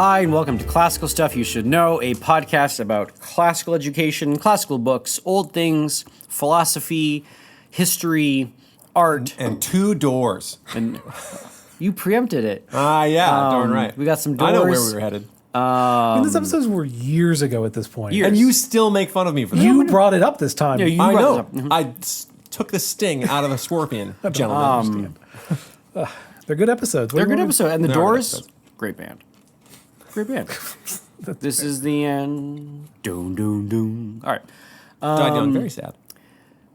Hi, and welcome to Classical Stuff You Should Know, a podcast about classical education, classical books, old things, philosophy, history, art. And two doors. And you preempted it. Yeah, darn right. We got some doors. I know where we were headed. These episodes were years ago at this point. Years. And you still make fun of me for that. You brought it up this time. Yeah, you I brought know. this up. Mhm. I took the sting out of the scorpion, gentlemen. They're good episodes. They're a good episode. And the They're good Doors, episodes. great band. Great band. This is the end. Doom, doom, doom. All right. Died young, very sad.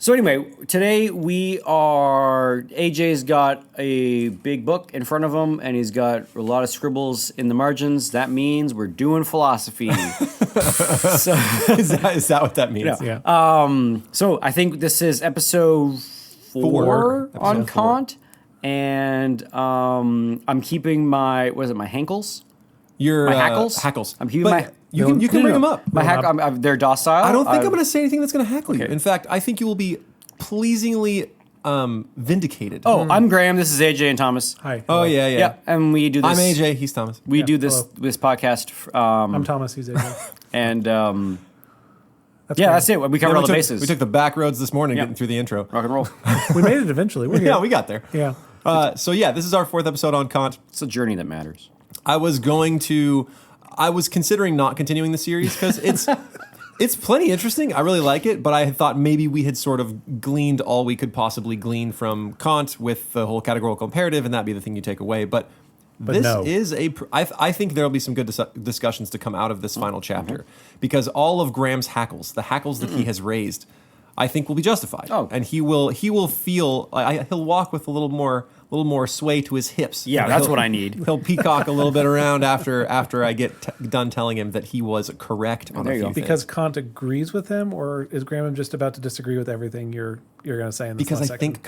So anyway, today AJ's got a big book in front of him, and he's got a lot of scribbles in the margins. That means we're doing philosophy. So, Is that what that means? Yeah. so I think this is episode four on Episode 4. Kant, and I'm keeping my hankles. Your My hackles? Hackles. I'm keeping But my- you can bring them up. They're docile. I don't think I'm going to say anything that's going to hackle you. Okay. In fact, I think you will be pleasingly vindicated. Oh, I'm Graham. This is AJ and Thomas. Hi. Oh, yeah. Yeah, and we do this. I'm AJ. He's Thomas. We Yeah, do this hello. podcast. I'm Thomas. He's AJ. And That's yeah, great. that's it. We covered all the bases. We took the back roads this morning Yeah. getting through the intro. rock and roll. We made it eventually. We're here. Yeah, we got there. Yeah. So this is our fourth episode on Kant. It's a journey that matters. I was considering not continuing the series because it's plenty interesting. I really like it, but I had thought maybe we had sort of gleaned all we could possibly glean from Kant with the whole categorical imperative, and that'd be the thing you take away. But this no. is I think there'll be some good discussions to come out of this final chapter because all of Graham's hackles, the hackles that he has raised, I think will be justified. Oh. And he will feel he'll walk with a little more sway to his hips. Yeah, that's He'll- what I need. He'll peacock a little bit around after I get done telling him that he was correct on there a you few go. things. Because Kant agrees with him, or is Graham just about to disagree with everything you're going to say in this Because last I section? think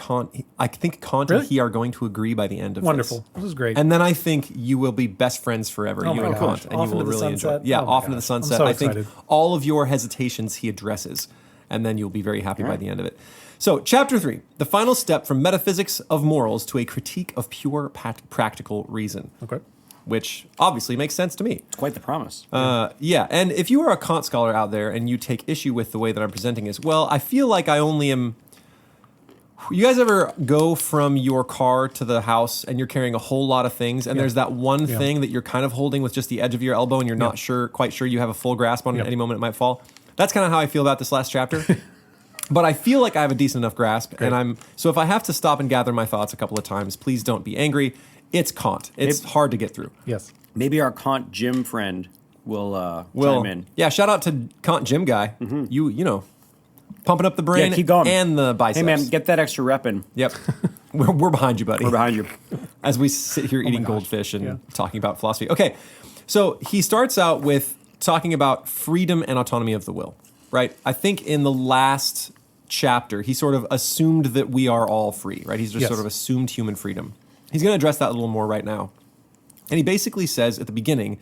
Kant Really? and he are going to agree by the end of Wonderful. this. This is great. And then I think you will be best friends forever, Oh you my and gosh. Kant, and Off you will into the really enjoy it. sunset? Yeah, Oh my off into the gosh. sunset. I'm so I think excited. all of your hesitations he addresses, and then you'll be very happy by the end of it. So, Chapter 3, the final step from Metaphysics of Morals to a critique of pure practical reason. Okay. Which obviously makes sense to me. It's quite the promise. Yeah, and if you are a Kant scholar out there and you take issue with the way that I'm presenting this, well, I feel like I only am... You guys ever go from your car to the house and you're carrying a whole lot of things and there's that one Yeah. thing that you're kind of holding with just the edge of your elbow and you're not quite sure you have a full grasp on it, Yeah. at any moment it might fall? That's kind of how I feel about this last chapter. But I feel like I have a decent enough grasp, and so if I have to stop and gather my thoughts a couple of times, please don't be angry. It's Kant. It's hard to get through. Yes. Maybe our Kant gym friend will chime in. Yeah, shout out to Kant Gym Guy. You know, pumping up the brain Yeah, keep going. and the biceps. Hey man, get that extra rep in. Yep. We're behind you, buddy. We're behind you. As we sit here eating gosh. goldfish and Yeah. talking about philosophy. Okay, so he starts out with talking about freedom and autonomy of the will, right? I think in the last chapter, he sort of assumed that we are all free, right? He's just Yes. sort of assumed human freedom. He's going to address that a little more right now. And he basically says at the beginning,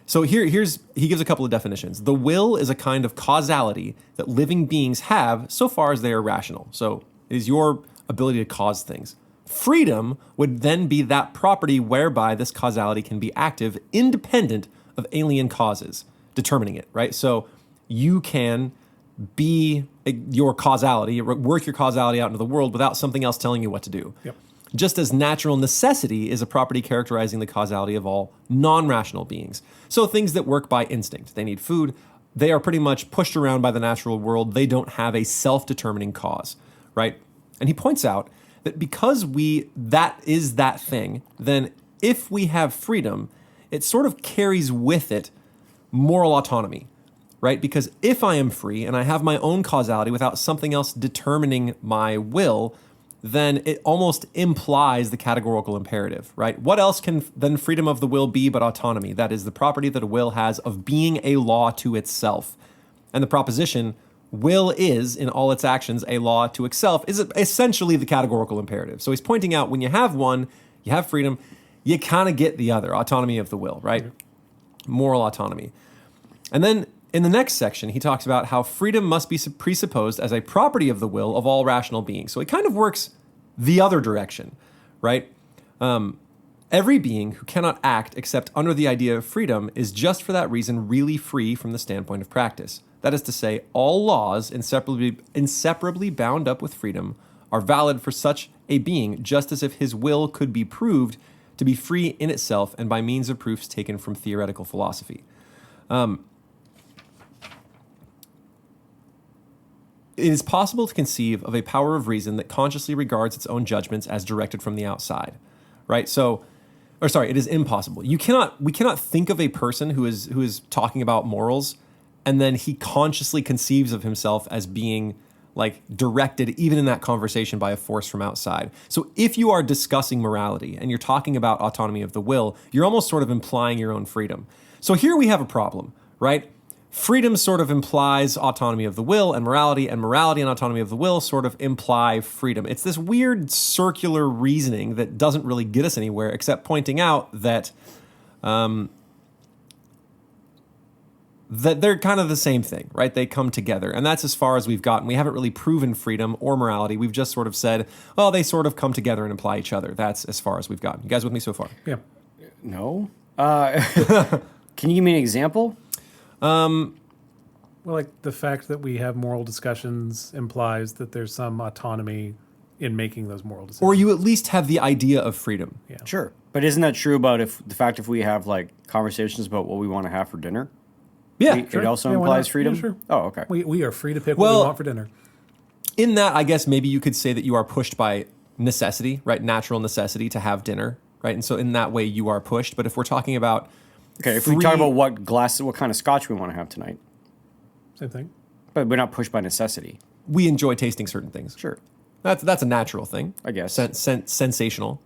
so he gives a couple of definitions. The will is a kind of causality that living beings have so far as they are rational. So it is your ability to cause things. Freedom would then be that property whereby this causality can be active independent of alien causes determining it, right? So you can be your causality, work your causality out into the world without something else telling you what to do. Yep. Just as natural necessity is a property characterizing the causality of all non-rational beings. So things that work by instinct. They need food. They are pretty much pushed around by the natural world. They don't have a self-determining cause, right? And he points out that because that is that thing, then if we have freedom, it sort of carries with it moral autonomy, right? Because if I am free and I have my own causality without something else determining my will, then it almost implies the categorical imperative, right? What else can then freedom of the will be but autonomy? That is the property that a will has of being a law to itself. And the proposition, will is, in all its actions, a law to itself, is essentially the categorical imperative. So he's pointing out when you have one, you have freedom, you kind of get the other, autonomy of the will, right? Moral autonomy. And then in the next section, he talks about how freedom must be presupposed as a property of the will of all rational beings. So it kind of works the other direction, right? Every being who cannot act except under the idea of freedom is just for that reason really free from the standpoint of practice. That is to say, all laws inseparably bound up with freedom are valid for such a being, just as if his will could be proved to be free in itself and by means of proofs taken from theoretical philosophy. It is possible to conceive of a power of reason that consciously regards its own judgments as directed from the outside, right? It is impossible. We cannot think of a person who is talking about morals and then he consciously conceives of himself as being like directed even in that conversation by a force from outside. So if you are discussing morality and you're talking about autonomy of the will, you're almost sort of implying your own freedom. So here we have a problem, right? Freedom sort of implies autonomy of the will, and morality and autonomy of the will sort of imply freedom. It's this weird circular reasoning that doesn't really get us anywhere, except pointing out that that they're kind of the same thing, right? They come together, and that's as far as we've gotten. We haven't really proven freedom or morality. We've just sort of said, well, they sort of come together and imply each other. That's as far as we've gotten. You guys with me so far? Yeah. No. Can you give me an example? Well, like the fact that we have moral discussions implies that there's some autonomy in making those moral decisions. Or you at least have the idea of freedom. Yeah. Sure. But isn't that true about if we have like conversations about what we want to have for dinner? Yeah. It also Yeah, why implies not? freedom? Yeah, sure. Oh, okay. We are free to pick what Well- we want for dinner. In that, I guess maybe you could say that you are pushed by necessity, right? Natural necessity to have dinner, right? And so in that way, you are pushed. But if we're talking about Okay, if we talk about what kind of scotch we want to have tonight, Same thing. but we're not pushed by necessity. we enjoy tasting certain things. Sure. That's a natural thing. I guess. Sensational.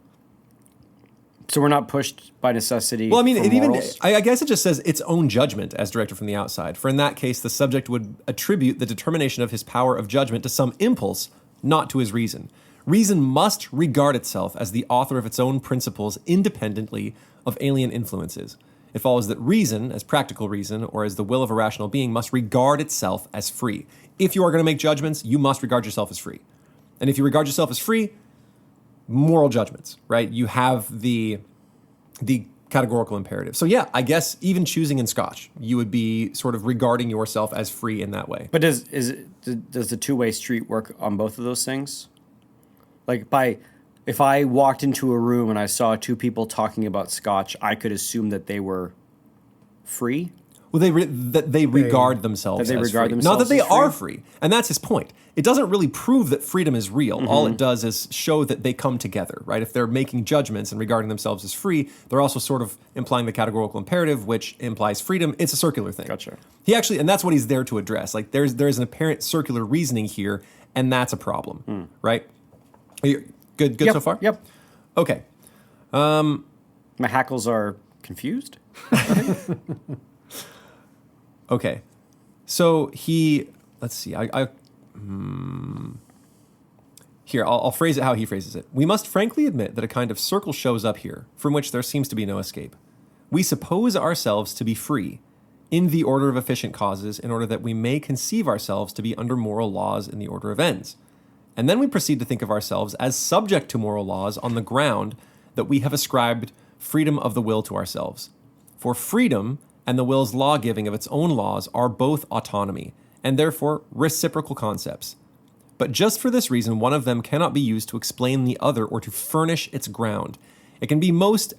So we're not pushed by necessity. Well, I mean, for it even, morals? I guess it just says its own judgment as directed from the outside. For in that case, the subject would attribute the determination of his power of judgment to some impulse, not to his reason. Reason must regard itself as the author of its own principles independently of alien influences. It follows that reason, as practical reason, or as the will of a rational being, must regard itself as free. If you are going to make judgments, you must regard yourself as free. And if you regard yourself as free, moral judgments, right? You have the categorical imperative. So yeah, I guess even choosing in Scotch, you would be sort of regarding yourself as free in that way. But does the two-way street work on both of those things? Like if I walked into a room and I saw two people talking about Scotch, I could assume that they were free? Well, they regard themselves That they as regard free. themselves Not that they as free? are free. And that's his point. It doesn't really prove that freedom is real. Mm-hmm. All it does is show that they come together, right? If they're making judgments and regarding themselves as free, they're also sort of implying the categorical imperative, which implies freedom. It's a circular thing. Gotcha. And that's what he's there to address. Like there's an apparent circular reasoning here, and that's a problem, right? Are you good Yep. so far? Yep. Okay. My hackles are confused. Okay. So let's see. Here, I'll phrase it how he phrases it. We must frankly admit that a kind of circle shows up here, from which there seems to be no escape. We suppose ourselves to be free, in the order of efficient causes, in order that we may conceive ourselves to be under moral laws in the order of ends. And then we proceed to think of ourselves as subject to moral laws on the ground that we have ascribed freedom of the will to ourselves. For freedom and the will's law-giving of its own laws are both autonomy, and therefore reciprocal concepts. But just for this reason, one of them cannot be used to explain the other or to furnish its ground. It can be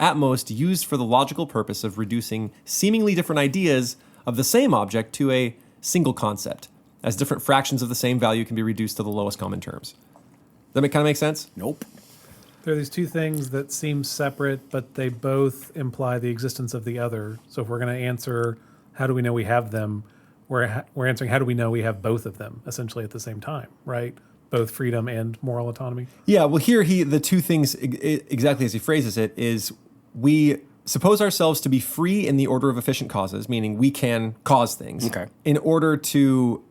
at most used for the logical purpose of reducing seemingly different ideas of the same object to a single concept, as different fractions of the same value can be reduced to the lowest common terms. Does that kind of make sense? Nope. There are these two things that seem separate, but they both imply the existence of the other. So if we're going to answer, how do we know we have them? We're answering, how do we know we have both of them essentially at the same time, right? Both freedom and moral autonomy. Yeah, well, here the two things, exactly as he phrases it, is we suppose ourselves to be free in the order of efficient causes, meaning we can cause things, Okay. in order to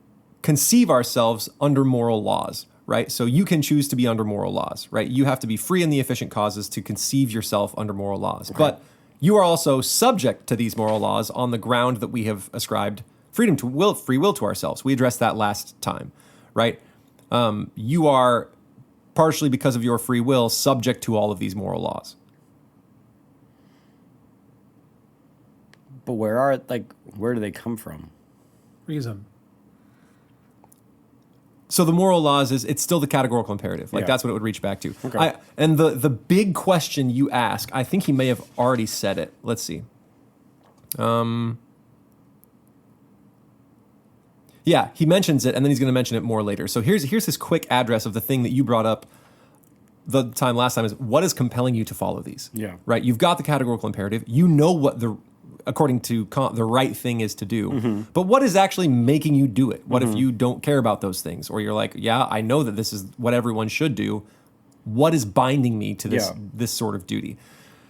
conceive ourselves under moral laws, right? So you can choose to be under moral laws, right? You have to be free in the efficient causes to conceive yourself under moral laws. Okay. But you are also subject to these moral laws on the ground that we have ascribed freedom to free will to ourselves. We addressed that last time, right? You are partially because of your free will subject to all of these moral laws. But where do they come from? Reason. So the moral laws it's still the categorical imperative. Like Yeah. that's what it would reach back to. Okay. And the big question you ask, I think he may have already said it. Let's see. Yeah, he mentions it, and then he's going to mention it more later. So here's his quick address of the thing that you brought up the time last time is what is compelling you to follow these? Yeah. Right? You've got the categorical imperative. You know what according to Kant, the right thing is to do. But what is actually making you do it? What if you don't care about those things? Or you're like, yeah, I know that this is what everyone should do. What is binding me to this sort of duty?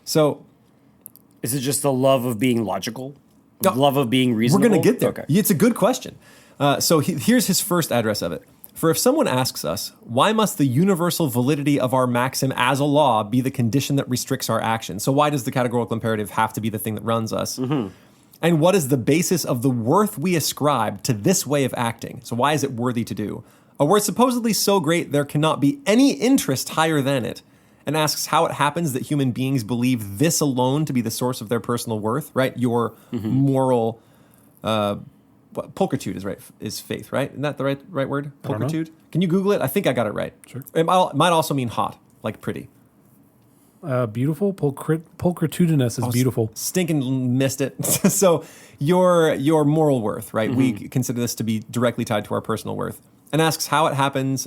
So Is it just the love of being logical? The No. love of being reasonable? we're going to get there. Okay. It's a good question. Here's his first address of it. For if someone asks us, why must the universal validity of our maxim as a law be the condition that restricts our action? So why does the categorical imperative have to be the thing that runs us? And what is the basis of the worth we ascribe to this way of acting? So why is it worthy to do? A worth supposedly so great there cannot be any interest higher than it. And asks how it happens that human beings believe this alone to be the source of their personal worth, right? Your moral pulchritude is faith, right? Isn't that the right word? don't know. Pulchritude? Can you Google it? I think I got it right. Sure. It might also mean hot, like pretty. Beautiful. Pulchritudinous is beautiful. Stinking missed it. So your moral worth, right? We consider this to be directly tied to our personal worth. And asks how it happens,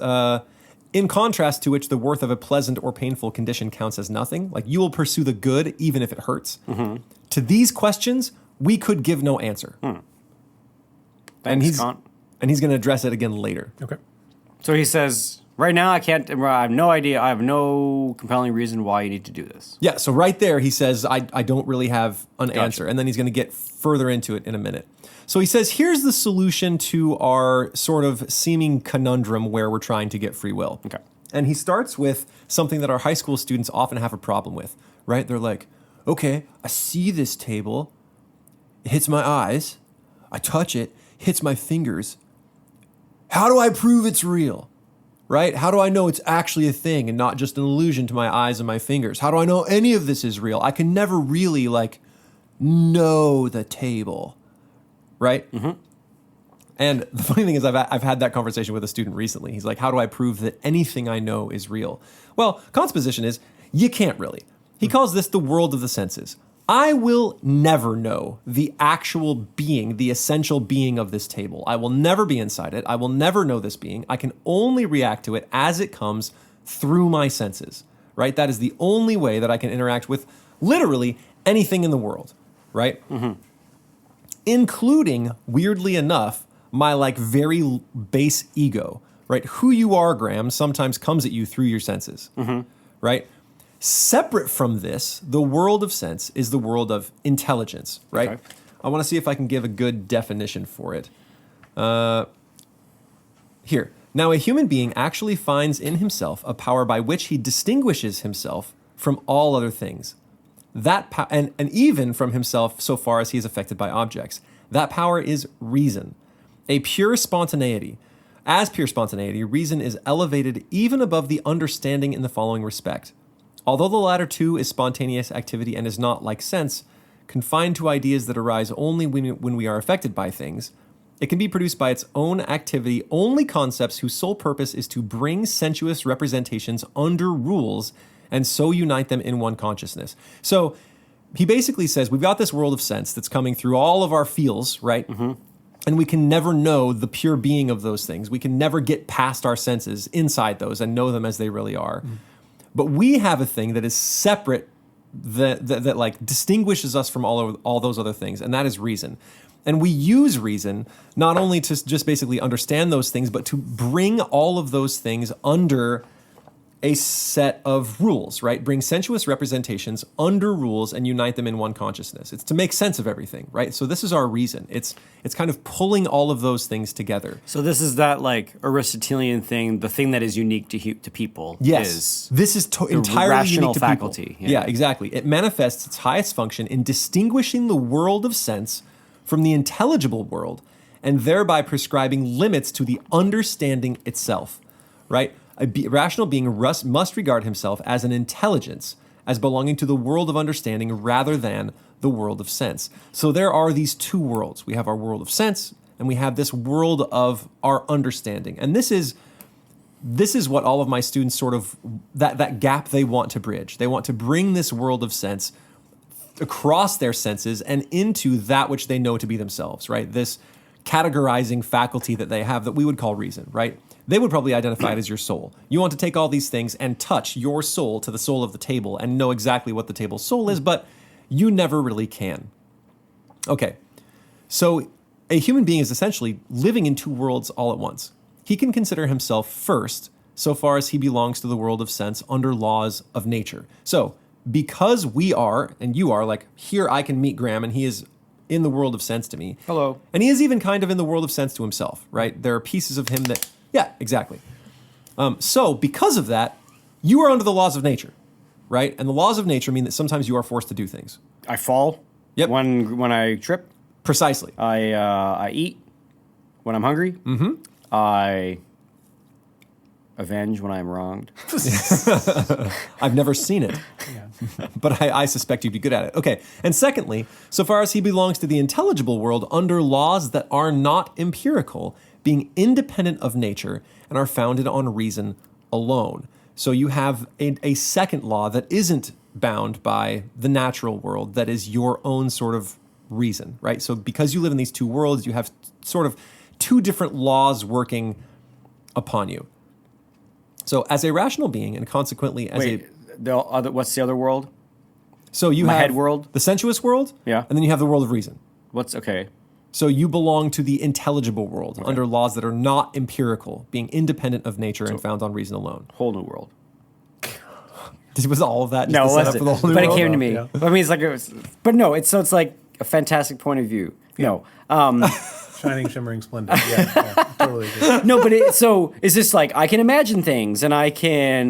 in contrast to which the worth of a pleasant or painful condition counts as nothing. Like you will pursue the good even if it hurts. To these questions, we could give no answer. And Thanks, Kant. he's going to address it again later. Okay. So he says, right now I have no idea. I have no compelling reason why you need to do this. Yeah, so right there he says, I don't really have an Gotcha. answer. And then he's going to get further into it in a minute. So he says, here's the solution to our sort of seeming conundrum where we're trying to get free will. Okay. And he starts with something that our high school students often have a problem with, right? They're like, okay, I see this table. It hits my eyes. I touch it. Hits my fingers. How do I prove it's real? Right? How do I know it's actually a thing and not just an illusion to my eyes and my fingers? How do I know any of this is real? I can never really know the table. Right? And the funny thing is I've had that conversation with a student recently. He's like, how do I prove that anything I know is real? Well, Kant's position is you can't really. He calls this the world of the senses. I will never know the actual being, the essential being of this table. I will never be inside it. I will never know this being. I can only react to it as it comes through my senses, right? That is the only way that I can interact with literally anything in the world, right? Including, weirdly enough, my very base ego, right? Who you are, Graham, sometimes comes at you through your senses, right? Separate from this, the world of sense is the world of intelligence, right? Okay. I want to see if I can give a good definition for it. Here. Now, a human being actually finds in himself a power by which he distinguishes himself from all other things. That and even from himself so far as he is affected by objects. That power is reason. A pure spontaneity. As pure spontaneity, reason is elevated even above the understanding in the following respect. Although the latter too is spontaneous activity and is not, like sense, confined to ideas that arise only when we are affected by things, it can be produced by its own activity only concepts whose sole purpose is to bring sensuous representations under rules and so unite them in one consciousness. So he basically says we've got this world of sense that's coming through all of our feels, right? And we can never know the pure being of those things. We can never get past our senses inside those and know them as they really are. But we have a thing that is separate, that distinguishes us from all those other things, and that is reason. And we use reason not only to just basically understand those things, but to bring all of those things under a set of rules, right? Bring sensuous representations under rules and unite them in one consciousness. It's to make sense of everything, right? So this is our reason. It's kind of pulling all of those things together. So this is that Aristotelian thing, the thing that is unique to people. Yes, this is entirely rational unique to faculty. People. Yeah, exactly. It manifests its highest function in distinguishing the world of sense from the intelligible world, and thereby prescribing limits to the understanding itself, right? A rational being must regard himself as an intelligence, as belonging to the world of understanding rather than the world of sense. So there are these two worlds. We have our world of sense, and we have this world of our understanding. And this is what all of my students sort of, that gap they want to bridge. They want to bring this world of sense across their senses and into that which they know to be themselves, right? This categorizing faculty that they have that we would call reason, right? They would probably identify it as your soul. You want to take all these things and touch your soul to the soul of the table and know exactly what the table's soul is, but you never really can. Okay, so a human being is essentially living in two worlds all at once. He can consider himself first, so far as he belongs to the world of sense under laws of nature. So, because we are, and you are, like, here I can meet Graham, and he is in the world of sense to me. Hello. And he is even kind of in the world of sense to himself, right? There are pieces of him that, yeah, exactly. So, because of that, you are under the laws of nature, right? And the laws of nature mean that sometimes you are forced to do things. I fall. Yep. When I trip. Precisely. I eat when I'm hungry. Mm-hmm. I avenge when I'm wronged. I've never seen it, but I suspect you'd be good at it. Okay, and secondly, so far as he belongs to the intelligible world under laws that are not empirical, being independent of nature and are founded on reason alone. So you have a second law that isn't bound by the natural world, that is your own sort of reason, right? So because you live in these two worlds, you have sort of two different laws working upon you. So as a rational being, and consequently as what's the other world? So you My have head world? the sensuous world, Yeah. and then you have the world of reason. Okay? So you belong to the intelligible world under laws that are not empirical, being independent of nature and found on reason alone. Whole new world. Was all of that just No, the it setup wasn't. for the whole new But world? it came to me. Yeah. I mean, it's like but no, it's like a fantastic point of view. No. Shining, shimmering, splendid. Yeah, totally agree. No, but so is this like I can imagine things and I can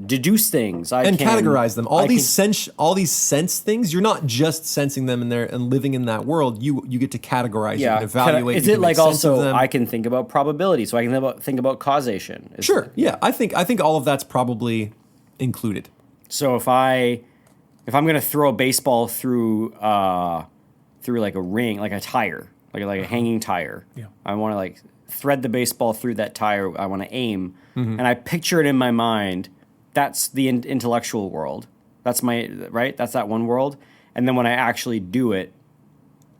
deduce things. I And can categorize them. All I these can- sense things. You're not just sensing them in there and living in that world. You get to categorize. You can evaluate. Is you it can like make sense of also them. I can think about probability, so I can think about causation? Sure. Yeah. I think all of that's probably included. So if I'm gonna throw a baseball through like a ring, like a tire, like a hanging tire. Yeah. I want to like thread the baseball through that tire. I want to aim, and I picture it in my mind. That's the intellectual world. That's That's that one world. And then when I actually do it,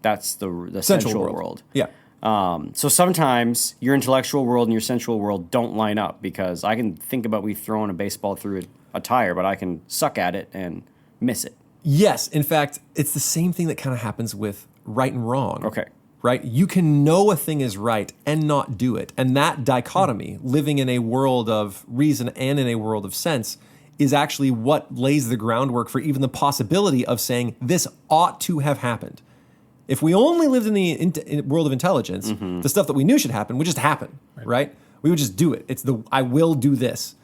that's the sensual world. Yeah. So sometimes your intellectual world and your sensual world don't line up because I can think about me throwing a baseball through a tire, but I can suck at it and miss it. Yes. In fact, it's the same thing that kind of happens with right and wrong. Okay. Right? You can know a thing is right and not do it. And that dichotomy, living in a world of reason and in a world of sense, is actually what lays the groundwork for even the possibility of saying this ought to have happened. If we only lived in the world of intelligence, the stuff that we knew should happen would just happen, right? We would just do it. It's I will do this.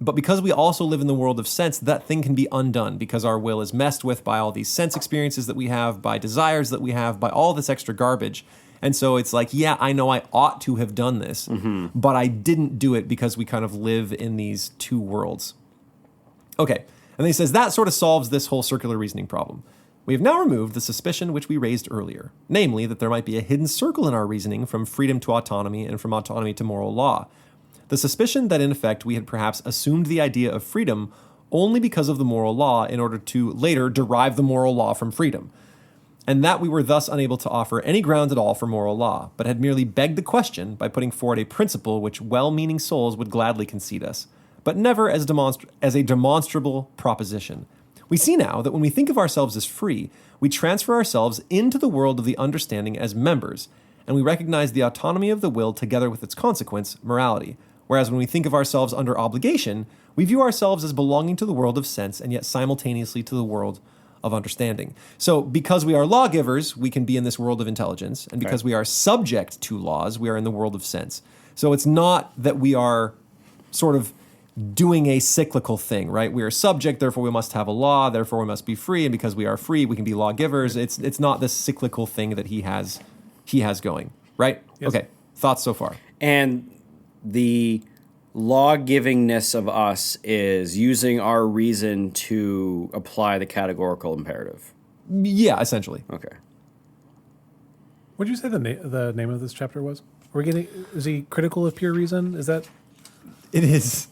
But because we also live in the world of sense, that thing can be undone because our will is messed with by all these sense experiences that we have, by desires that we have, by all this extra garbage. And so it's like, yeah, I know I ought to have done this, but I didn't do it because we kind of live in these two worlds. Okay, and then he says that sort of solves this whole circular reasoning problem. We have now removed the suspicion which we raised earlier, namely that there might be a hidden circle in our reasoning from freedom to autonomy and from autonomy to moral law. The suspicion that in effect we had perhaps assumed the idea of freedom only because of the moral law in order to later derive the moral law from freedom, and that we were thus unable to offer any ground at all for moral law, but had merely begged the question by putting forward a principle which well-meaning souls would gladly concede us, but never as a demonstrable proposition. We see now that when we think of ourselves as free, we transfer ourselves into the world of the understanding as members, and we recognize the autonomy of the will together with its consequence, morality. Whereas when we think of ourselves under obligation, we view ourselves as belonging to the world of sense and yet simultaneously to the world of understanding. So because we are lawgivers, we can be in this world of intelligence, and because we are subject to laws, we are in the world of sense. So it's not that we are sort of doing a cyclical thing, right? We are subject, therefore we must have a law, therefore we must be free, and because we are free, we can be lawgivers. It's not this cyclical thing that he has going, right? Yes. Okay, thoughts so far? And the law-givingness of us is using our reason to apply the categorical imperative. Yeah, essentially. Okay. What did you say the name of this chapter was? Is he critical of pure reason? Is that? It is.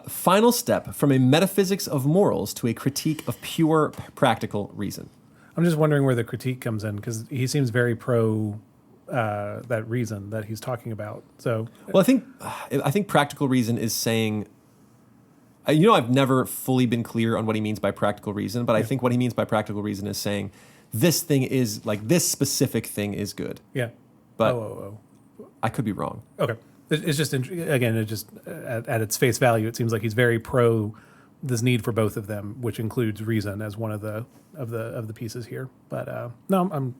Final step from a metaphysics of morals to a critique of pure practical reason. I'm just wondering where the critique comes in because he seems very pro that reason that he's talking about. So, Well, I think practical reason is saying. I've never fully been clear on what he means by practical reason, but I think what he means by practical reason is saying this thing is like this specific thing is good. yeah. But I could be wrong. Okay. It's just again, it just at its face value, it seems like he's very pro this need for both of them, which includes reason as one of the pieces here. But no, I'm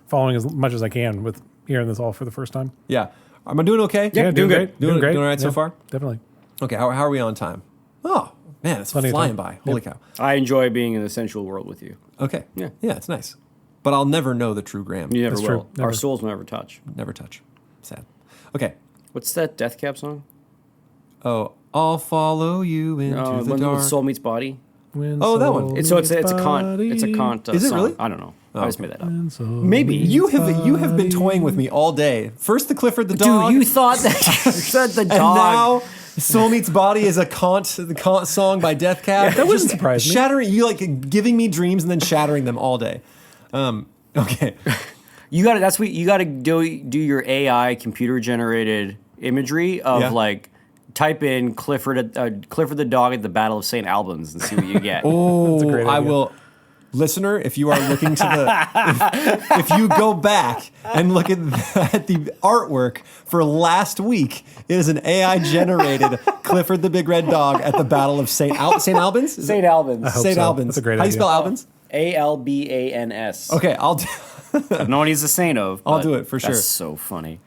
following as much as I can with hearing this all for the first time. Yeah. Am I doing okay? Yeah, doing great. Doing great. Doing all right so Yeah, far? Definitely. Okay, how are we on time? Oh, man, it's Plenty of flying time. by. Holy cow. I enjoy being in the sensual world with you. Okay. Yeah. Yeah, it's nice. But I'll never know the true Graham. You never That's will. true. Never. Our souls will never touch. Never touch. Sad. Okay. What's that Death Cab song? Oh, I'll follow you into the When dark. Soul Meets Body. When Oh, that one. soul It's a Kant. meets It's a body, Kant. Is it song. really? I don't know. Oh, I just okay. made that up. when soul Maybe. meets You have been body. toying with me all day. First the Clifford the dog. Dude, you thought that you said the and dog. now Soul Meets Body is the Kant song by Death Cab. That wouldn't surprise me. Shattering, you like giving me dreams and then shattering them all day. Okay. You got to. That's what you got to do your AI computer generated imagery of Yeah. like type in Clifford the dog at the Battle of St. Albans and see what you get. Oh, a great I idea. will. Listener, if you are looking to the, if you go back and look at the artwork for last week, it is an AI generated Clifford the Big Red Dog at the Battle of St. Albans. Is it? St. Albans. hope St. so. Albans. That's a great How do you idea. spell Albans? Albans. Okay, I'll do. No one he's a saint of. I'll but do it for sure. That's so funny.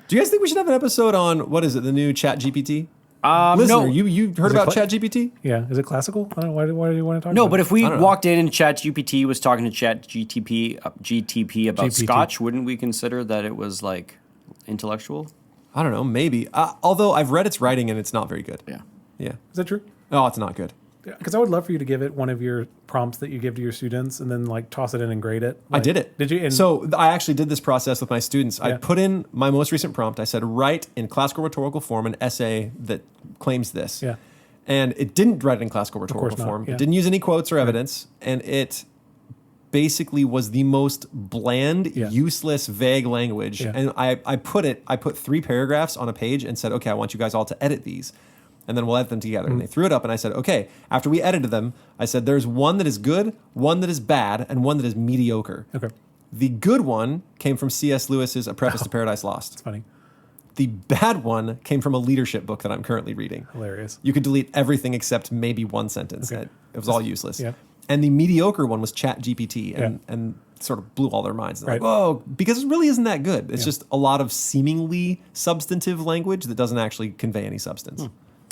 Do you guys think we should have an episode on what is it? The new Chat GPT. Listener, no. you heard it about cla- Chat GPT? Yeah. Is it classical? I don't know. Why do you want to talk No, about but it? if we I don't know. walked in and ChatGPT was talking to GTP about GPT. Scotch, wouldn't we consider that it was like intellectual? I don't know. Maybe. Although I've read its writing and it's not very good. Yeah. Yeah. Is that true? Oh, it's not good. Because I would love for you to give it one of your prompts that you give to your students and then like toss it in and grade it. I Like, did it. Did you? And So I actually did this process with my students. I Yeah. put in my most recent prompt. I said, write in classical rhetorical form an essay that claims this. Yeah. And it didn't write it in classical rhetorical not, form. yeah. It didn't use any quotes or evidence. And it basically was the most bland, Yeah. useless, vague language. Yeah. And I put 3 paragraphs on a page and said, okay, I want you guys all to edit these. And then we'll edit them together. Mm-hmm. And they threw it up and I said, okay, after we edited them, I said, there's one that is good, one that is bad, and one that is mediocre. Okay. The good one came from C.S. Lewis's A Preface to Paradise Lost. It's funny. The bad one came from a leadership book that I'm currently reading. Hilarious. You could delete everything except maybe one sentence. Okay. It was all useless. Yeah. And the mediocre one was Chat GPT and sort of blew all their minds. They're Right. like, whoa, because it really isn't that good. It's Yeah. just a lot of seemingly substantive language that doesn't actually convey any substance.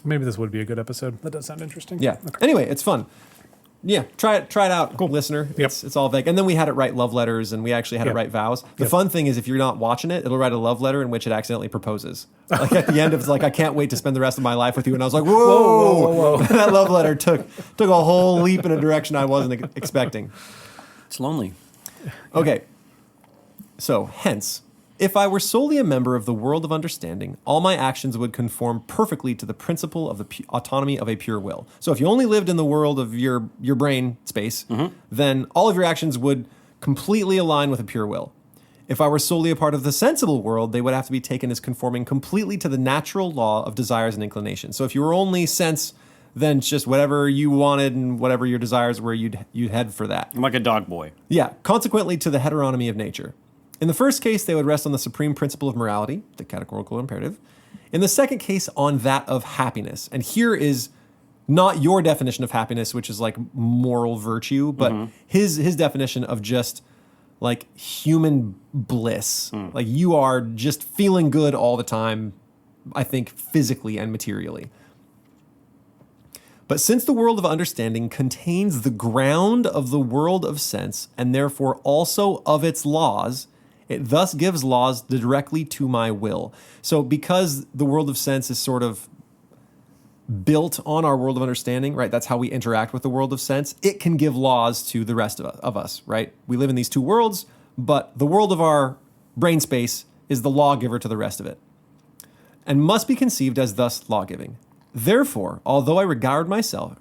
Maybe this would be a good episode. That does sound interesting. Yeah. Okay. Anyway, it's fun. Yeah, try it out, listener. Yep. It's all vague. And then we had it write love letters, and we actually had it Yep. write vows. The Yep. fun thing is, if you're not watching it, it'll write a love letter in which it accidentally proposes. Like at the end, it's like, I can't wait to spend the rest of my life with you. And I was like, whoa. That love letter took a whole leap in a direction I wasn't expecting. It's lonely. Okay. So, hence, if I were solely a member of the world of understanding, all my actions would conform perfectly to the principle of the autonomy of a pure will. So if you only lived in the world of your brain space, then all of your actions would completely align with a pure will. If I were solely a part of the sensible world, they would have to be taken as conforming completely to the natural law of desires and inclinations. So if you were only sense, then it's just whatever you wanted and whatever your desires were, you'd head for that. I'm like a dog boy. Yeah, consequently to the heteronomy of nature. In the first case, they would rest on the supreme principle of morality, the categorical imperative. In the second case, on that of happiness. And here is not your definition of happiness, which is like moral virtue, but his definition of just like human bliss. Like you are just feeling good all the time, I think physically and materially. But since the world of understanding contains the ground of the world of sense, and therefore also of its laws, it thus gives laws directly to my will. So because the world of sense is sort of built on our world of understanding, right? That's how we interact with the world of sense. It can give laws to the rest of us, right? We live in these two worlds, but the world of our brain space is the lawgiver to the rest of it, and must be conceived as thus lawgiving. Therefore, although I regard myself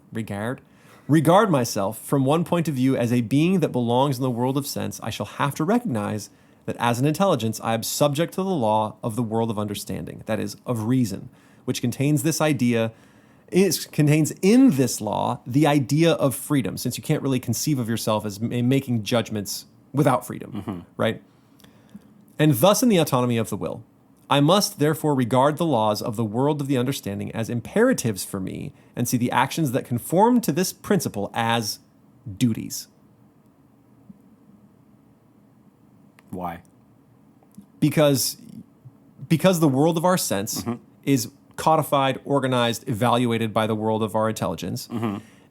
from one point of view as a being that belongs in the world of sense, I shall have to recognize that as an intelligence, I am subject to the law of the world of understanding, that is, of reason, which contains contains in this law the idea of freedom, since you can't really conceive of yourself as making judgments without freedom, right? And thus in the autonomy of the will. I must therefore regard the laws of the world of the understanding as imperatives for me and see the actions that conform to this principle as duties. Why? Because the world of our sense is codified, organized, evaluated by the world of our intelligence.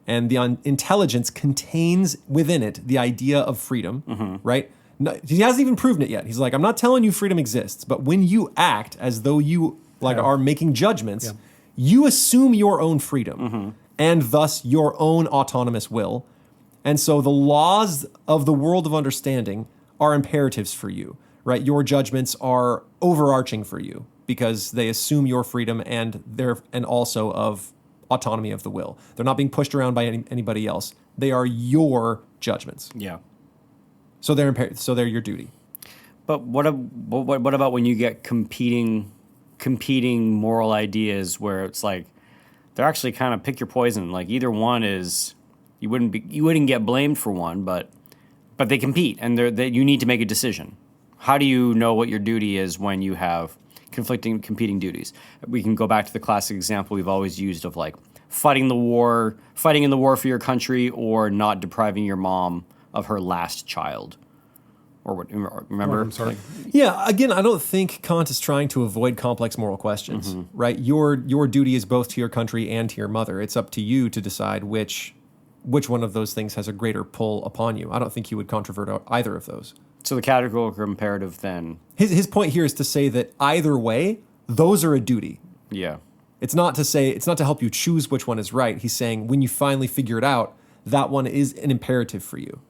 And the intelligence contains within it the idea of freedom, right? No, he hasn't even proven it yet. He's like, I'm not telling you freedom exists, but when you act as though you are making judgments, you assume your own freedom and thus your own autonomous will. And so the laws of the world of understanding are imperatives for you, right? Your judgments are overarching for you because they assume your freedom and also of autonomy of the will. They're not being pushed around by anybody else. They are your judgments. Yeah. So they're your duty. But what about when you get competing moral ideas where it's like they're actually kind of pick your poison. Like either one is you wouldn't get blamed for one, but they compete and you need to make a decision. How do you know what your duty is when you have competing duties? We can go back to the classic example we've always used of like fighting in the war for your country or not depriving your mom of her last child. Or what? Remember? I'm sorry. Yeah. Again, I don't think Kant is trying to avoid complex moral questions, right? Your duty is both to your country and to your mother. It's up to you to decide which one of those things has a greater pull upon you. I don't think you would controvert either of those. So the categorical imperative then. His point here is to say that either way, those are a duty. Yeah. It's not to help you choose which one is right. He's saying when you finally figure it out, that one is an imperative for you.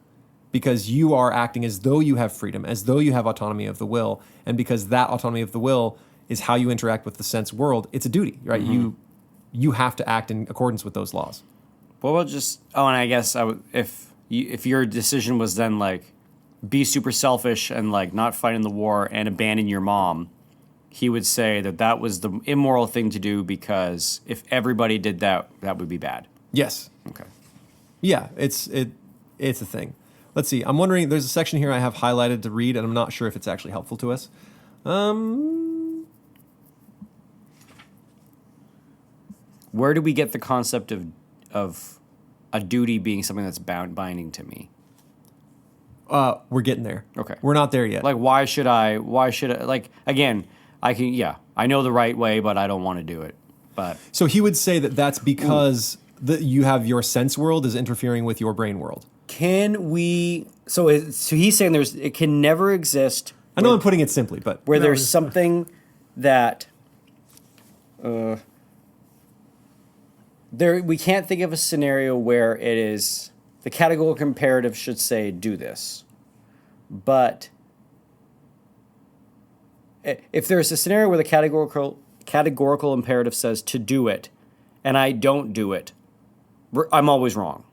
Because you are acting as though you have freedom, as though you have autonomy of the will, and because that autonomy of the will is how you interact with the sense world, it's a duty, right? You have to act in accordance with those laws. Well, and I guess if your decision was then like be super selfish and like not fight in the war and abandon your mom, he would say that was the immoral thing to do because if everybody did that, that would be bad. Yes. Okay. Yeah, it's a thing. Let's see. I'm wondering, there's a section here I have highlighted to read, and I'm not sure if it's actually helpful to us. Where do we get the concept of a duty being something that's binding to me? We're getting there. Okay. We're not there yet. Like, why should I, like, again, I know the right way, but I don't want to do it. But so he would say that that's because you have your sense world is interfering with your brain world. Can we? So he's saying it can never exist. I know I'm putting it simply, but where there's something that we can't think of a scenario where it is the categorical imperative should say do this, but if there's a scenario where the categorical imperative says to do it, and I don't do it, I'm always wrong.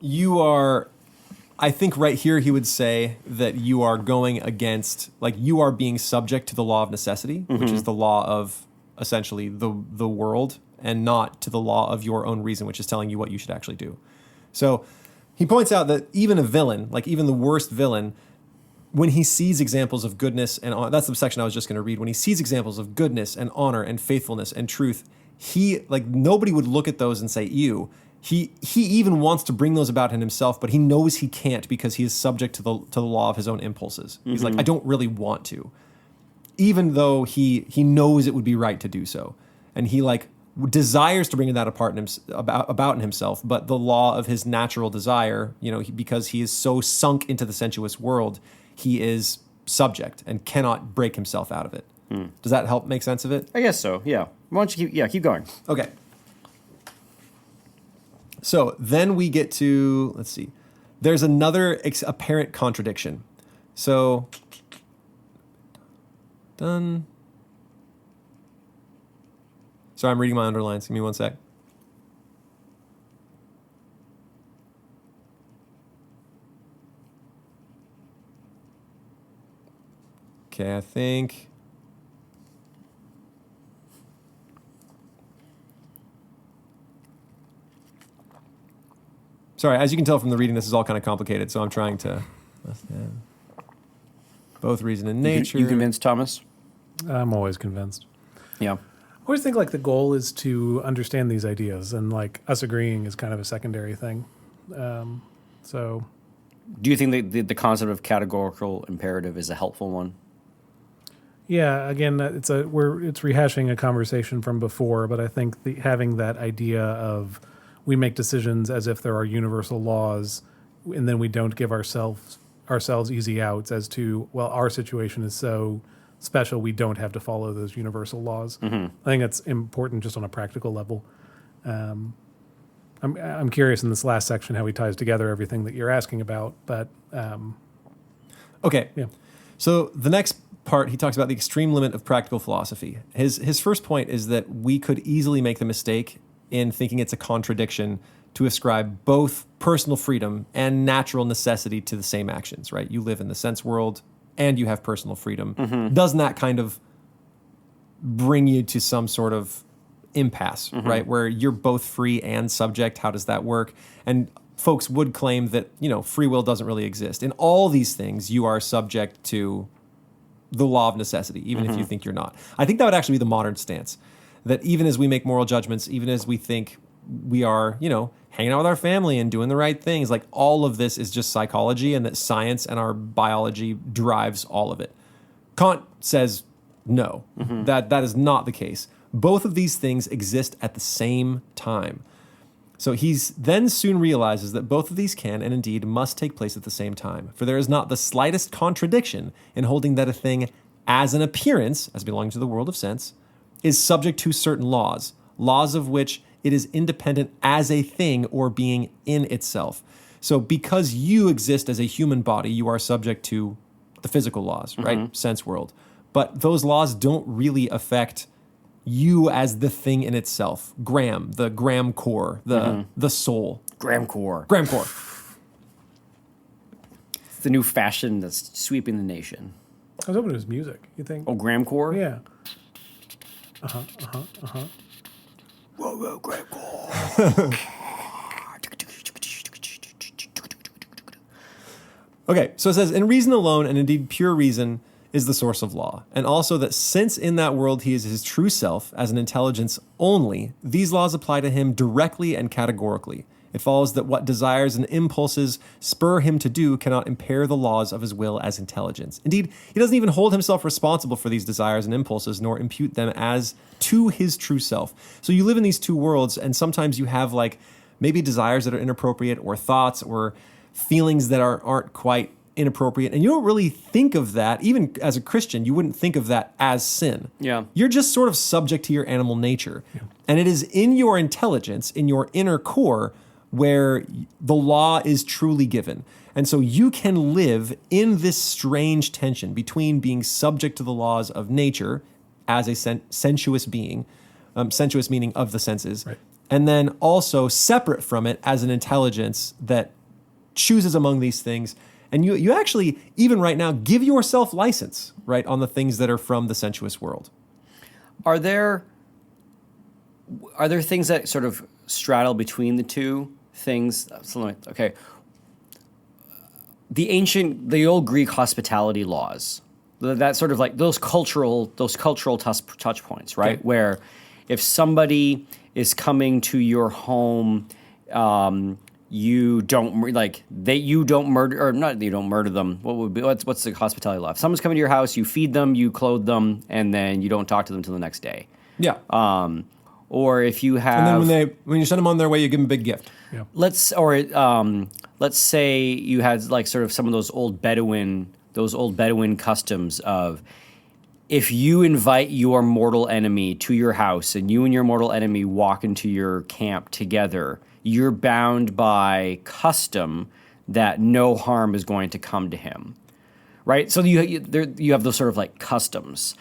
I think right here he would say that you are going against, like you are being subject to the law of necessity, which is the law of essentially the world, and not to the law of your own reason, which is telling you what you should actually do. So he points out that even a villain, like even the worst villain, when he sees examples of goodness and honor, that's the section I was just going to read, when he sees examples of goodness and honor and faithfulness and truth, nobody would look at those and say, ew. He even wants to bring those about in himself, but he knows he can't because he is subject to the law of his own impulses. He's like, I don't really want to, even though he knows it would be right to do so, and he like desires to bring that apart about in himself. But the law of his natural desire, because he is so sunk into the sensuous world, he is subject and cannot break himself out of it. Does that help make sense of it? I guess so. Yeah. Why don't you keep going? Okay. So then we get to, let's see, there's another apparent contradiction. So, done. Sorry, I'm reading my underlines. Give me one sec. Okay, I think. Sorry, as you can tell from the reading, this is all kind of complicated, so I'm trying to. Both reason and nature. You convinced, Thomas? I'm always convinced. Yeah. I always think like the goal is to understand these ideas, and like us agreeing is kind of a secondary thing. So, Do you think that the concept of categorical imperative is a helpful one? yeah, again, it's rehashing a conversation from before, but I think having that idea of we make decisions as if there are universal laws, and then we don't give ourselves easy outs as to, well, our situation is so special we don't have to follow those universal laws. I think that's important just on a practical level. I'm curious in this last section how he ties together everything that you're asking about, but Okay. yeah. So the next part, he talks about the extreme limit of practical philosophy. His first point is that we could easily make the mistake in thinking it's a contradiction to ascribe both personal freedom and natural necessity to the same actions, right? You live in the sense world and you have personal freedom. Doesn't that kind of bring you to some sort of impasse, right? Where you're both free and subject. How does that work? And folks would claim that, free will doesn't really exist. In all these things, you are subject to the law of necessity, even if you think you're not. I think that would actually be the modern stance. That even as we make moral judgments, even as we think we are, hanging out with our family and doing the right things, like all of this is just psychology, and that science and our biology drives all of it. Kant says no, that is not the case. Both of these things exist at the same time. So he's then soon realizes that both of these can and indeed must take place at the same time. For there is not the slightest contradiction in holding that a thing as an appearance, as belonging to the world of sense, is subject to certain laws of which it is independent as a thing or being in itself. So because you exist as a human body, you are subject to the physical laws, right? Sense world. But those laws don't really affect you as the thing in itself. The gram core, the soul. Graham core. Gram core. It's the new fashion that's sweeping the nation. I was hoping it was music. You think? Oh, Graham core? Yeah. Whoa, whoa, Graham core. Okay, so it says, in reason alone, and indeed pure reason, is the source of law. And also that since in that world he is his true self, as an intelligence only, these laws apply to him directly and categorically. It follows that what desires and impulses spur him to do cannot impair the laws of his will as intelligence. Indeed, he doesn't even hold himself responsible for these desires and impulses, nor impute them as to his true self. So you live in these two worlds, and sometimes you have like maybe desires that are inappropriate, or thoughts or feelings that aren't quite inappropriate, and you don't really think of that. Even as a Christian, you wouldn't think of that as sin. Yeah. You're just sort of subject to your animal nature. Yeah. And it is in your intelligence, in your inner core, where the law is truly given. And so you can live in this strange tension between being subject to the laws of nature as a sensuous being, sensuous meaning of the senses, right, and then also separate from it as an intelligence that chooses among these things. And you actually, even right now, give yourself license, right, on the things that are from the sensuous world. Are there things that sort of straddle between the two things? Okay. The old Greek hospitality laws, that sort of like those cultural touch points, right? Okay. Where if somebody is coming to your home, you don't murder, or not, you don't murder them. What's the hospitality law? If someone's coming to your house, you feed them, you clothe them, and then you don't talk to them until the next day. Yeah. Or if you have, and then when you send them on their way, you give them a big gift. Yeah. let's say you had like sort of some of those old Bedouin customs of, if you invite your mortal enemy to your house and you and your mortal enemy walk into your camp together, you're bound by custom that no harm is going to come to him, right? So you have those sort of like customs.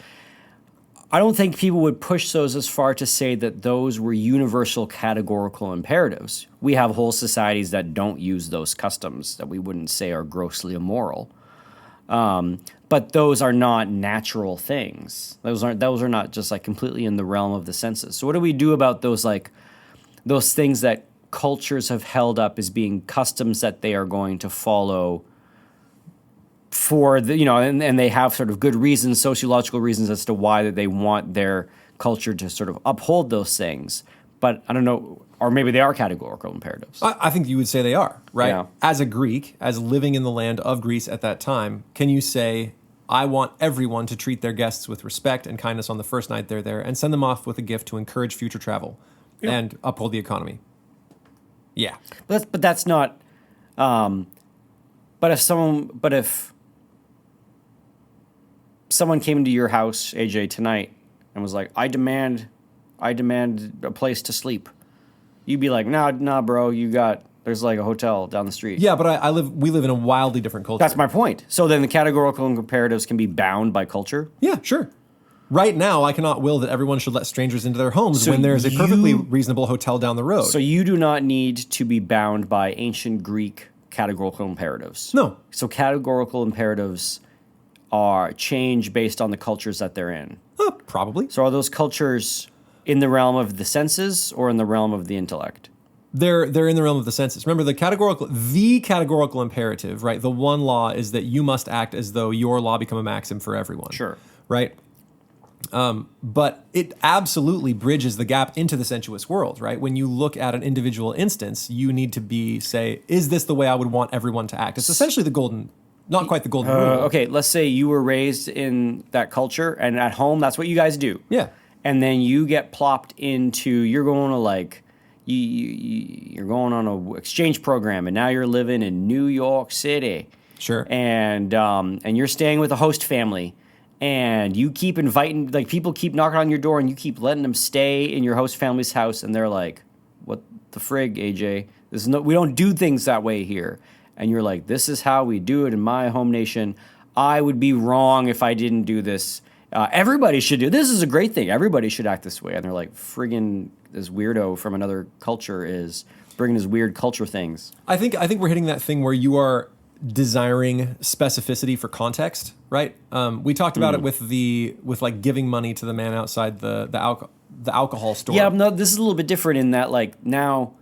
I don't think people would push those as far to say that those were universal categorical imperatives. We have whole societies that don't use those customs that we wouldn't say are grossly immoral. But those are not natural things. Those are not just like completely in the realm of the senses. So what do we do about those things that cultures have held up as being customs that they are going to follow for the, and they have sort of good reasons, sociological reasons as to why that they want their culture to sort of uphold those things. But I don't know, or maybe they are categorical imperatives. I think you would say they are, right? Yeah. As a Greek, as living in the land of Greece at that time, can you say, I want everyone to treat their guests with respect and kindness on the first night they're there and send them off with a gift to encourage future travel and uphold the economy? Yeah. But that's not, but if someone came into your house, AJ, tonight and was like, I demand a place to sleep, you'd be like, nah, bro, there's like a hotel down the street. Yeah, but we live in a wildly different culture. That's my point. So then the categorical imperatives can be bound by culture? Yeah, sure. Right now, I cannot will that everyone should let strangers into their homes when there's a perfectly reasonable hotel down the road. So you do not need to be bound by ancient Greek categorical imperatives? No. So categorical imperatives are change based on the cultures that they're in? Probably. So are those cultures in the realm of the senses or in the realm of the intellect? They're in the realm of the senses. Remember, the categorical imperative, right? The one law is that you must act as though your law become a maxim for everyone. Sure. Right? But it absolutely bridges the gap into the sensuous world, right? When you look at an individual instance, you need to say, is this the way I would want everyone to act? It's essentially not quite the golden rule. Okay, let's say you were raised in that culture and at home, that's what you guys do. Yeah. And then you get plopped into, you're going to like, you're going on a exchange program, and now you're living in New York City. Sure. And you're staying with a host family, and you keep inviting, like people keep knocking on your door, and you keep letting them stay in your host family's house, and they're like, "What the frig, AJ? We don't do things that way here." And you're like, "This is how we do it in my home nation. I would be wrong if I didn't do this. Everybody should do this. Is a great thing. Everybody should act this way." And they're like, "Friggin' this weirdo from another culture is bringing his weird culture things." I think we're hitting that thing where you are desiring specificity for context, right? We talked about it with like giving money to the man outside the alcohol store. Yeah, no, this is a little bit different in that, like, now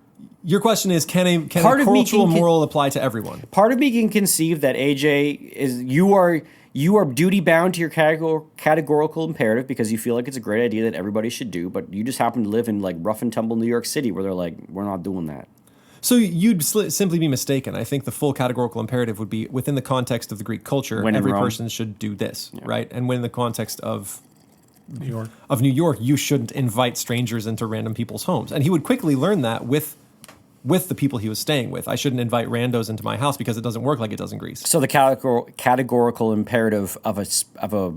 your question is, can a cultural moral apply to everyone? Part of me can conceive that AJ is you are duty bound to your categorical imperative because you feel like it's a great idea that everybody should do, but you just happen to live in like rough and tumble New York City where they're like, we're not doing that. So you'd simply be mistaken. I think the full categorical imperative would be within the context of the Greek culture, every person should do this, right? And when in the context of New York, you shouldn't invite strangers into random people's homes. And he would quickly learn that with the people he was staying with. I shouldn't invite randos into my house because it doesn't work like it does in Greece. So the categorical imperative of a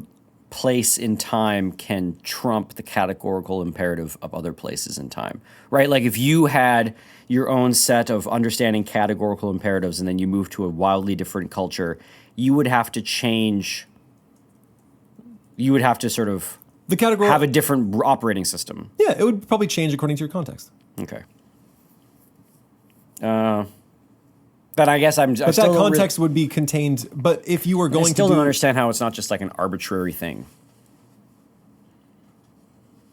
place in time can trump the categorical imperative of other places in time, right? Like if you had your own set of understanding categorical imperatives and then you move to a wildly different culture, you would have to change. You would have to sort of have a different operating system. Yeah, it would probably change according to your context. Okay. But I guess But that context would be contained. But if you were going to I still don't understand how it's not just like an arbitrary thing.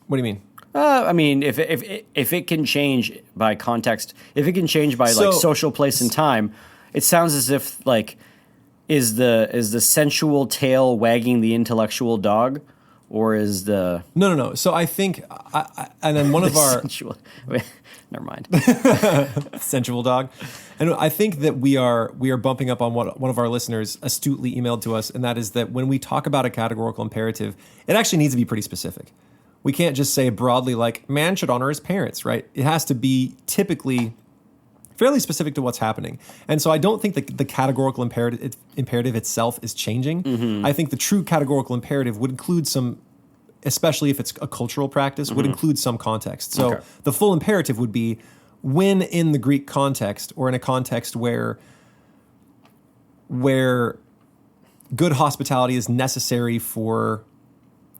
What do you mean? I mean, if it can change by context, if it can change by like social place and time, it sounds as if like is the sensual tail wagging the intellectual dog, or is the no? So I think, and then one of our sensual. Wait, never mind. Sensual dog. And I think that we are bumping up on what one of our listeners astutely emailed to us, and that is that when we talk about a categorical imperative, it actually needs to be pretty specific. We can't just say broadly like man should honor his parents, right? It has to be typically fairly specific to what's happening. And so I don't think that the categorical imperative itself is changing. I think the true categorical imperative would include some, especially if it's a cultural practice, would include some context. So the full imperative would be when in the Greek context, or in a context where good hospitality is necessary for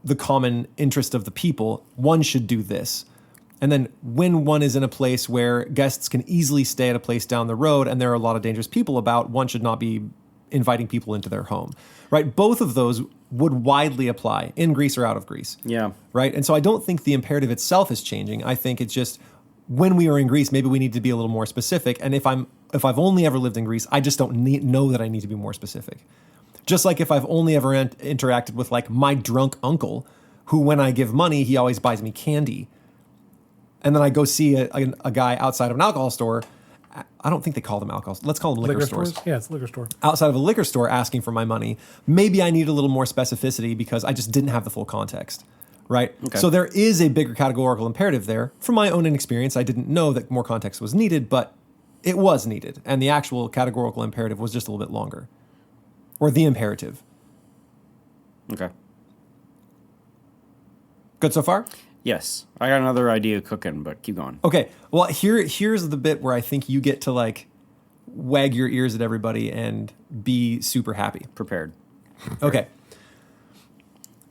the common interest of the people, one should do this. And then when one is in a place where guests can easily stay at a place down the road and there are a lot of dangerous people about, one should not be inviting people into their home, right? Both of those would widely apply in Greece or out of Greece. Yeah. Right? And so I don't think the imperative itself is changing. I think it's just when we are in Greece, maybe we need to be a little more specific. And if I've only ever lived in Greece, I just don't know that I need to be more specific. Just like if I've only ever interacted with like my drunk uncle, who when I give money, he always buys me candy. And then I go see a guy outside of an alcohol store. I don't think they call them alcohol. Let's call them liquor stores. Yeah, it's a liquor store. Outside of a liquor store asking for my money. Maybe I need a little more specificity because I just didn't have the full context, right? Okay. So there is a bigger categorical imperative there. From my own inexperience, I didn't know that more context was needed, but it was needed. And the actual categorical imperative was just a little bit longer. Or the imperative. Okay. Good so far? Yes. I got another idea cooking, but keep going. Okay. Well, here's the bit where I think you get to like wag your ears at everybody and be super happy. Prepared. Okay.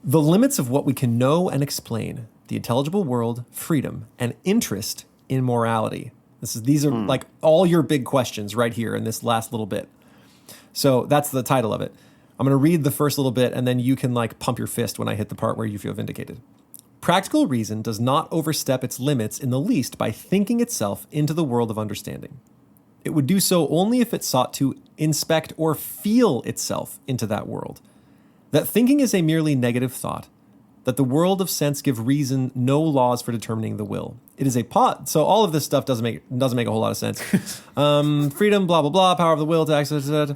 The limits of what we can know and explain, the intelligible world, freedom, and interest in morality. These are like all your big questions right here in this last little bit. So that's the title of it. I'm going to read the first little bit and then you can like pump your fist when I hit the part where you feel vindicated. Practical reason does not overstep its limits in the least by thinking itself into the world of understanding. It would do so only if it sought to inspect or feel itself into that world. That thinking is a merely negative thought. That the world of sense give reason no laws for determining the will. It is a so all of this stuff doesn't make a whole lot of sense. Freedom, blah blah blah, power of the will to access.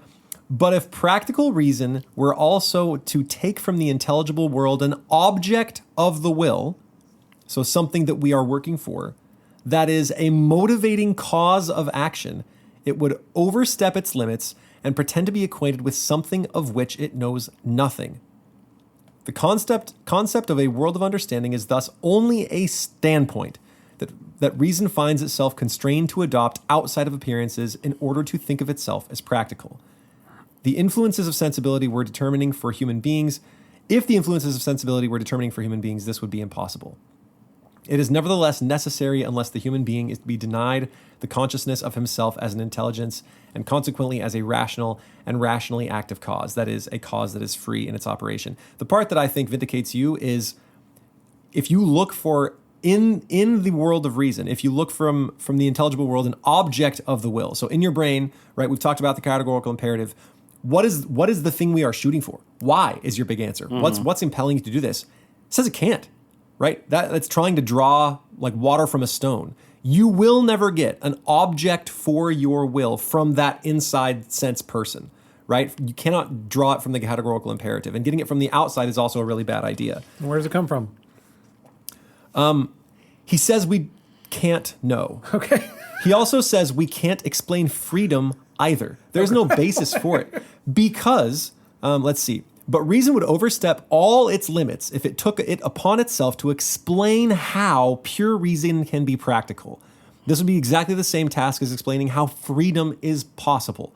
But if practical reason were also to take from the intelligible world an object of the will, so something that we are working for, that is a motivating cause of action, it would overstep its limits and pretend to be acquainted with something of which it knows nothing. The concept of a world of understanding is thus only a standpoint that reason finds itself constrained to adopt outside of appearances in order to think of itself as practical. The influences of sensibility were determining for human beings. If the influences of sensibility were determining for human beings, this would be impossible. It is nevertheless necessary unless the human being is to be denied the consciousness of himself as an intelligence and consequently as a rational and rationally active cause, that is, a cause that is free in its operation. The part that I think vindicates you is if you look for, in the world of reason, if you look from the intelligible world, an object of the will. So in your brain, right, we've talked about the categorical imperative. What is the thing we are shooting for? Why is your big answer? What's impelling you to do this? It says it can't, right? That's trying to draw like water from a stone. You will never get an object for your will from that inside sense person, right? You cannot draw it from the categorical imperative. And getting it from the outside is also a really bad idea. Where does it come from? He says we can't know. Okay. He also says we can't explain freedom either. There's no basis for it because, let's see, but reason would overstep all its limits if it took it upon itself to explain how pure reason can be practical. This would be exactly the same task as explaining how freedom is possible.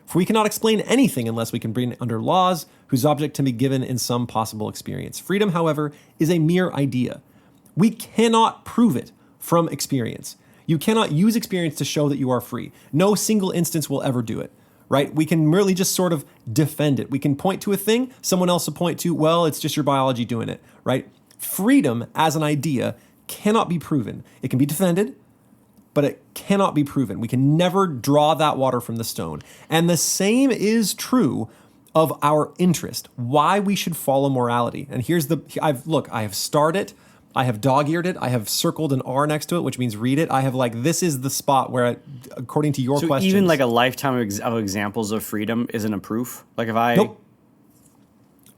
For we cannot explain anything unless we can bring it under laws whose object can be given in some possible experience. Freedom, however, is a mere idea. We cannot prove it from experience. You cannot use experience to show that you are free. No single instance will ever do it, right? We can merely just sort of defend it. We can point to a thing, someone else will point to, well, it's just your biology doing it, right? Freedom as an idea cannot be proven. It can be defended, but it cannot be proven. We can never draw that water from the stone. And the same is true of our interest, why we should follow morality. And here's I have starred it. I have dog-eared it. I have circled an R next to it, which means read it. I have this is the spot where, according to your questions. So even like a lifetime of examples of freedom isn't a proof? Like if I... Nope.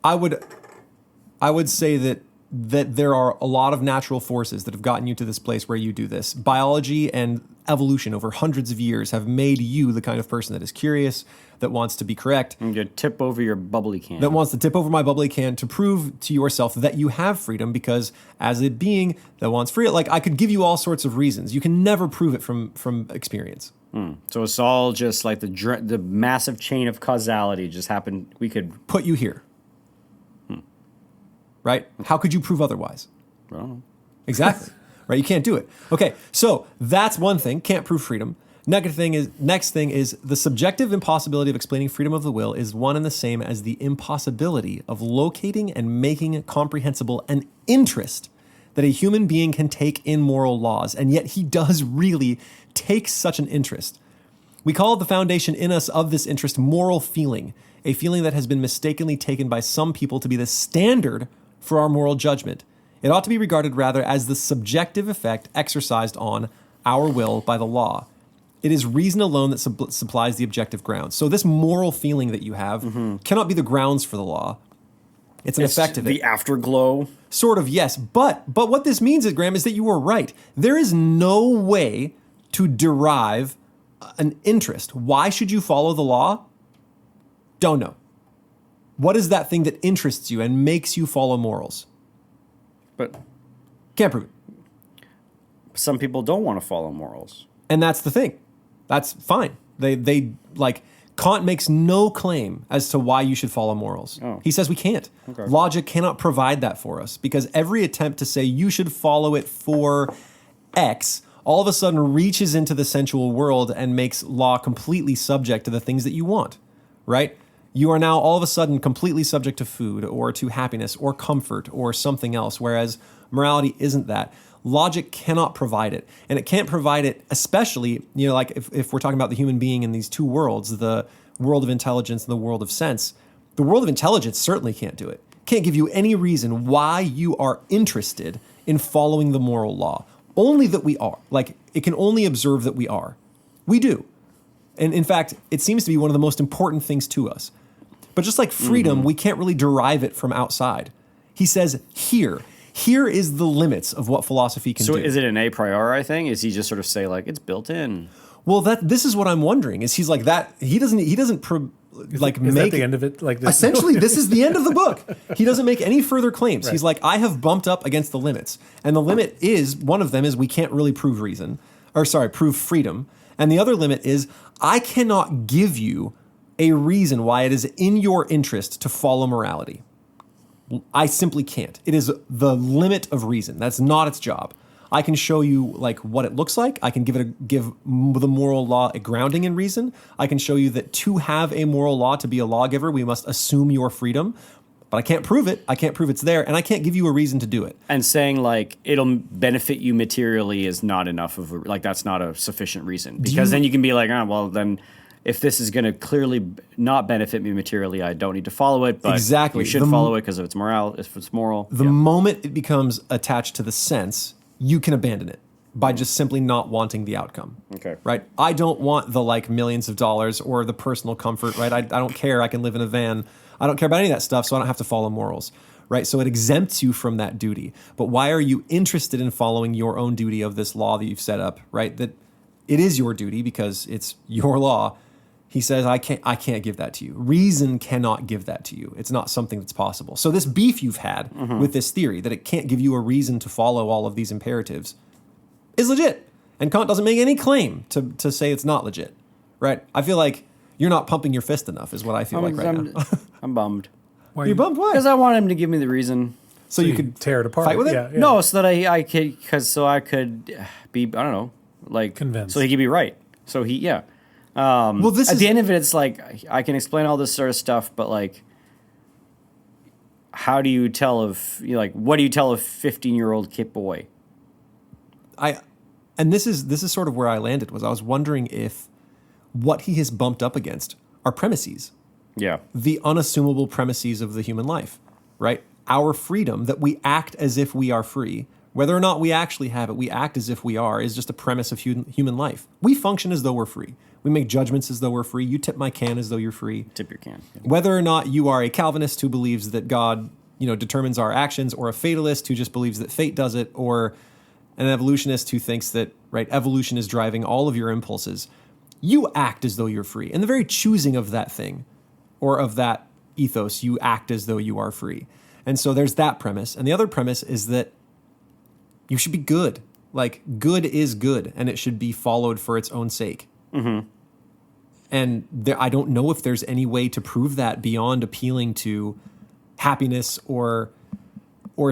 I would say that there are a lot of natural forces that have gotten you to this place where you do this. Biology and evolution over hundreds of years have made you the kind of person that is curious, that wants to be correct, And you tip over your bubbly can. that wants to tip over my bubbly can to prove to yourself that you have freedom, because as a being that wants freedom, like I could give you all sorts of reasons. You can never prove it from experience. So it's all just like the massive chain of causality just happened. We could, Put you here. Right? How could you prove otherwise? I don't know. Exactly. Right? You can't do it. Okay, so that's one thing. Can't prove freedom. Next thing is the subjective impossibility of explaining freedom of the will is one and the same as the impossibility of locating and making comprehensible an interest that a human being can take in moral laws, and yet he does really take such an interest. We call the foundation in us of this interest moral feeling, a feeling that has been mistakenly taken by some people to be the standard for our moral judgment. It ought to be regarded rather as the subjective effect exercised on our will by the law. It is reason alone that supplies the objective grounds. So this moral feeling that you have cannot be the grounds for the law. It's an effect of it. The afterglow. Sort of, yes. But what this means, Graham, is that you were right. There is no way to derive an interest. Why should you follow the law? Don't know. What is that thing that interests you and makes you follow morals? But Can't prove it. some people don't want to follow morals. And that's the thing. That's fine. They like Kant makes no claim as to why you should follow morals. Oh. He says we can't. Okay. Logic cannot provide that for us, because every attempt to say you should follow it for X all of a sudden reaches into the sensual world and makes law completely subject to the things that you want, right? You are now all of a sudden completely subject to food or to happiness or comfort or something else, whereas morality isn't that. Logic cannot provide it. And it can't provide it, especially, like if we're talking about the human being in these two worlds, the world of intelligence and the world of sense. The world of intelligence certainly can't do it. Can't give you any reason why you are interested in following the moral law. Only that we are. Like, it can only observe that we are. We do. And in fact, it seems to be one of the most important things to us. But just like freedom, we can't really derive it from outside. He says, here is the limits of what philosophy can do. So is it an a priori thing? Is he just sort of say like it's built in? Well, this is what I'm wondering. Is he's like that? He doesn't Is make that the end of it? Like this? Essentially, this is the end of the book. He doesn't make any further claims. Right. He's like, I have bumped up against the limits, and the limit is one of them is we can't really prove prove freedom, and the other limit is I cannot give you a reason why it is in your interest to follow morality. I simply can't. It is the limit of reason. That's not its job. I can show you like what it looks like. I can give the moral law a grounding in reason. I can show you that to have a moral law, to be a lawgiver, we must assume your freedom. But I can't prove it. I can't prove it's there, and I can't give you a reason to do it. And saying like it'll benefit you materially is not enough of that's not a sufficient reason, because then you can be like, well then if this is going to clearly not benefit me materially, I don't need to follow it. But Exactly. you should follow it because of its moral. If it's moral, The moment it becomes attached to the sense, you can abandon it by just simply not wanting the outcome. Okay. Right? I don't want the like millions of dollars or the personal comfort, right? I don't care. I can live in a van. I don't care about any of that stuff, so I don't have to follow morals. Right? So it exempts you from that duty. But why are you interested in following your own duty of this law that you've set up, right? That it is your duty because it's your law. He says, I can't give that to you. Reason cannot give that to you. It's not something that's possible. So this beef you've had with this theory that it can't give you a reason to follow all of these imperatives is legit. And Kant doesn't make any claim to say it's not legit, right? I feel like you're not pumping your fist enough is what I feel like right now. I'm bummed Why You're bummed? Why? because I want him to give me the reason. So you could tear it apart. fight with it? Yeah, yeah. No, so that I could be, I don't know, like Convinced. so he could be right. So he Well, this at is the end of it, it's like I can explain all this sort of stuff, but like, how do you tell what do you tell a 15-year-old kid boy? and this is sort of where I landed. Was I was wondering if what he has bumped up against are premises. Yeah, The unassumable premises of the human life, right? Our freedom, that we act as if we are free, whether or not we actually have it, we act as if we are, is just a premise of human life. We function as though we're free. We make judgments as though we're free. You tip my can as though you're free. tip your can. Yeah. Whether or not you are a Calvinist who believes that God, determines our actions, or a fatalist who just believes that fate does it, or and an evolutionist who thinks that, right, evolution is driving all of your impulses, you act as though you're free. In the very choosing of that thing or of that ethos, you act as though you are free. And so there's that premise. And the other premise is that you should be good. Like, good is good, and it should be followed for its own sake. Mm-hmm. And I don't know if there's any way to prove that beyond appealing to happiness or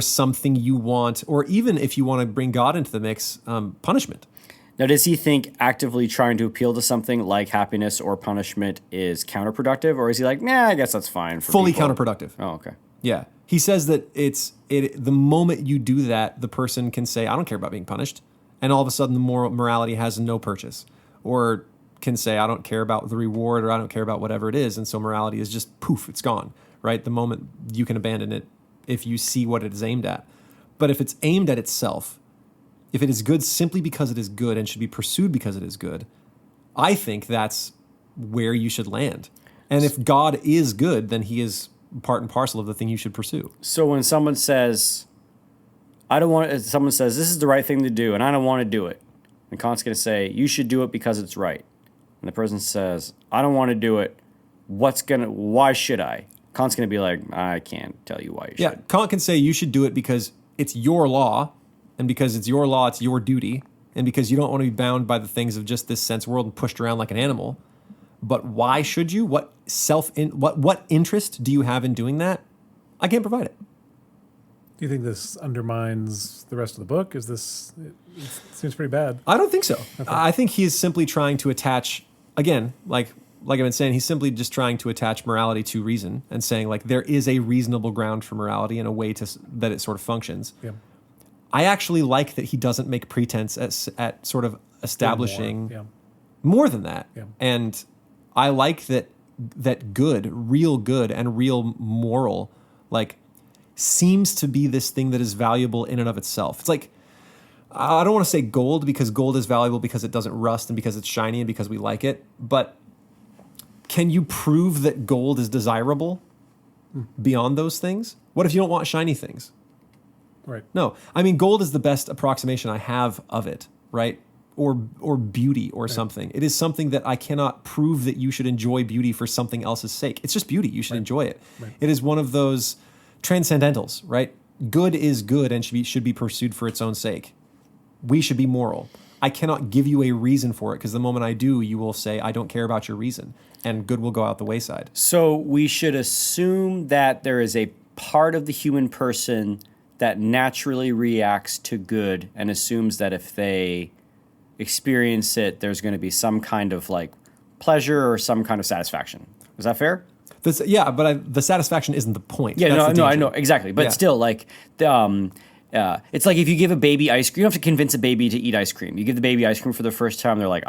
something you want, or even if you want to bring God into the mix, punishment. Now, does he think actively trying to appeal to something like happiness or punishment is counterproductive, or is he like, nah, I guess that's fine for Fully people? counterproductive. Oh, okay. Yeah. He says that the moment you do that, the person can say, I don't care about being punished. And all of a sudden, the morality has no purchase. Or can say, I don't care about the reward, or I don't care about whatever it is. And so morality is just poof, it's gone, right? The moment you can abandon it if you see what it is aimed at. But if it's aimed at itself, if it is good simply because it is good and should be pursued because it is good, I think that's where you should land. And if God is good, then he is part and parcel of the thing you should pursue. So when someone says, someone says, this is the right thing to do, and I don't want to do it, and Kant's going to say, you should do it because it's right. And the person says, I don't want to do it, why should I? Kant's going to be like, I can't tell you why you should. Yeah, Kant can say you should do it because it's your law, and because it's your law, it's your duty, and because you don't want to be bound by the things of just this sense world and pushed around like an animal. But why should you? What interest do you have in doing that? I can't provide it. Do you think this undermines the rest of the book? It seems pretty bad. I don't think so. Okay. I think he is simply trying to attach, again, like I've been saying, he's simply just trying to attach morality to reason and saying, like, there is a reasonable ground for morality and a way that it sort of functions. Yeah. I actually like that he doesn't make pretense at sort of establishing more than that. Yeah. And I like that good, real good and real moral, like, seems to be this thing that is valuable in and of itself. It's like, I don't want to say gold, because gold is valuable because it doesn't rust and because it's shiny and because we like it. But can you prove that gold is desirable beyond those things? What if you don't want shiny things? Right. No. I mean, gold is the best approximation I have of it, right? Or beauty or something. It is something that I cannot prove that you should enjoy beauty for something else's sake. It's just beauty. You should enjoy it. Right. It is one of those transcendentals, right? Good is good and should be pursued for its own sake. We should be moral. I cannot give you a reason for it, because the moment I do, you will say, I don't care about your reason, and good will go out the wayside. So we should assume that there is a part of the human person that naturally reacts to good and assumes that if they experience it, there's going to be some kind of like pleasure or some kind of satisfaction. Is that fair? But the satisfaction isn't the point. Yeah, no, I know, exactly. But still, like, it's like if you give a baby ice cream, you don't have to convince a baby to eat ice cream. You give the baby ice cream for the first time, they're like,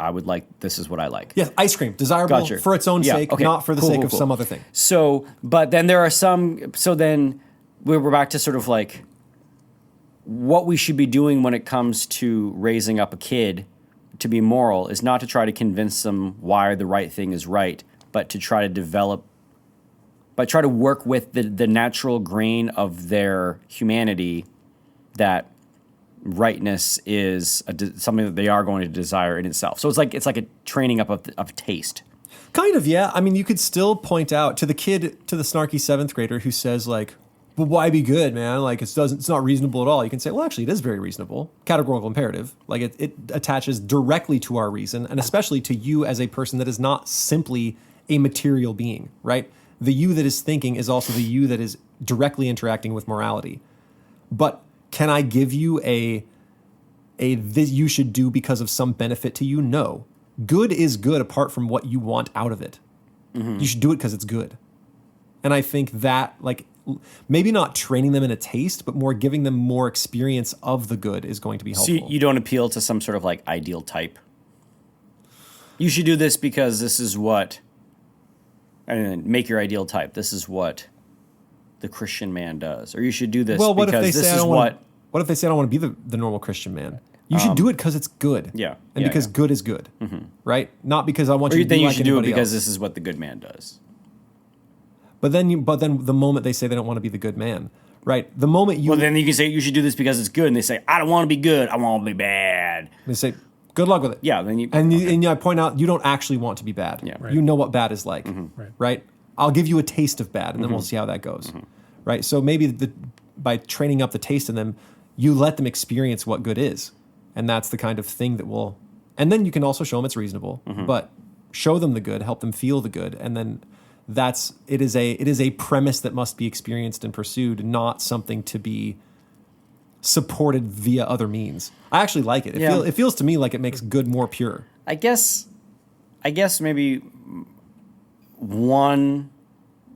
this is what I like. Yes, ice cream, desirable for its own sake, not for the sake of some other thing. So, but then there are then we're back to sort of like what we should be doing when it comes to raising up a kid to be moral is not to try to convince them why the right thing is right, but to try to work with the natural grain of their humanity that rightness is something that they are going to desire in itself. So it's like a training up of taste. Kind of, yeah. I mean, you could still point out to the snarky seventh grader who says, like, well, why be good, man? Like, it's not reasonable at all. You can say, well, actually, it is very reasonable. Categorical imperative. Like, it attaches directly to our reason, and especially to you as a person that is not simply a material being, right? The you that is thinking is also the you that is directly interacting with morality. But can I give you this you should do because of some benefit to you? No. Good is good apart from what you want out of it. Mm-hmm. You should do it because it's good. And I think that, like, maybe not training them in a taste, but more giving them more experience of the good is going to be helpful. So you don't appeal to some sort of like ideal type. You should do this because this is what, and make your ideal type. This is what the Christian man does. Or you should do this because this is what... What if they say I don't want to be the normal Christian man? You should do it because it's good. Yeah. And because good is good. Mm-hmm. Right? Not because I want you to be like anybody else. Or then you should do it because this is what the good man does. But then the moment they say they don't want to be the good man, right? The moment you Well, then you can say you should do this because it's good, and they say I don't want to be good, I want to be bad. they say, good luck with it. Yeah, then you And I point out you don't actually want to be bad. Yeah. Right. You know what bad is like, Right. right? I'll give you a taste of bad, and then we'll see how that goes, right? So maybe by training up the taste in them, you let them experience what good is, and that's the kind of thing that will. And then you can also show them it's reasonable, but show them the good, help them feel the good, and then it is a premise that must be experienced and pursued, not something to be supported via other means. I actually like it. It feels to me like it makes good more pure. I guess maybe one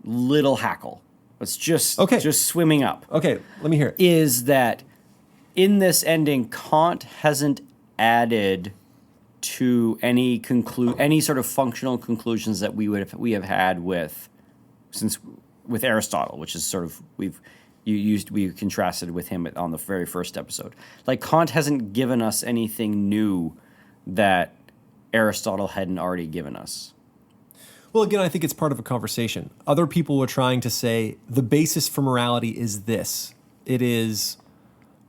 little hackle. It's just swimming up. Okay, let me hear it. Is that in this ending, Kant hasn't added to any sort of functional conclusions that we have had with Aristotle, which is sort of we contrasted with him on the very first episode. Like Kant hasn't given us anything new that Aristotle hadn't already given us. Well, again, I think it's part of a conversation. Other people were trying to say the basis for morality is this. It is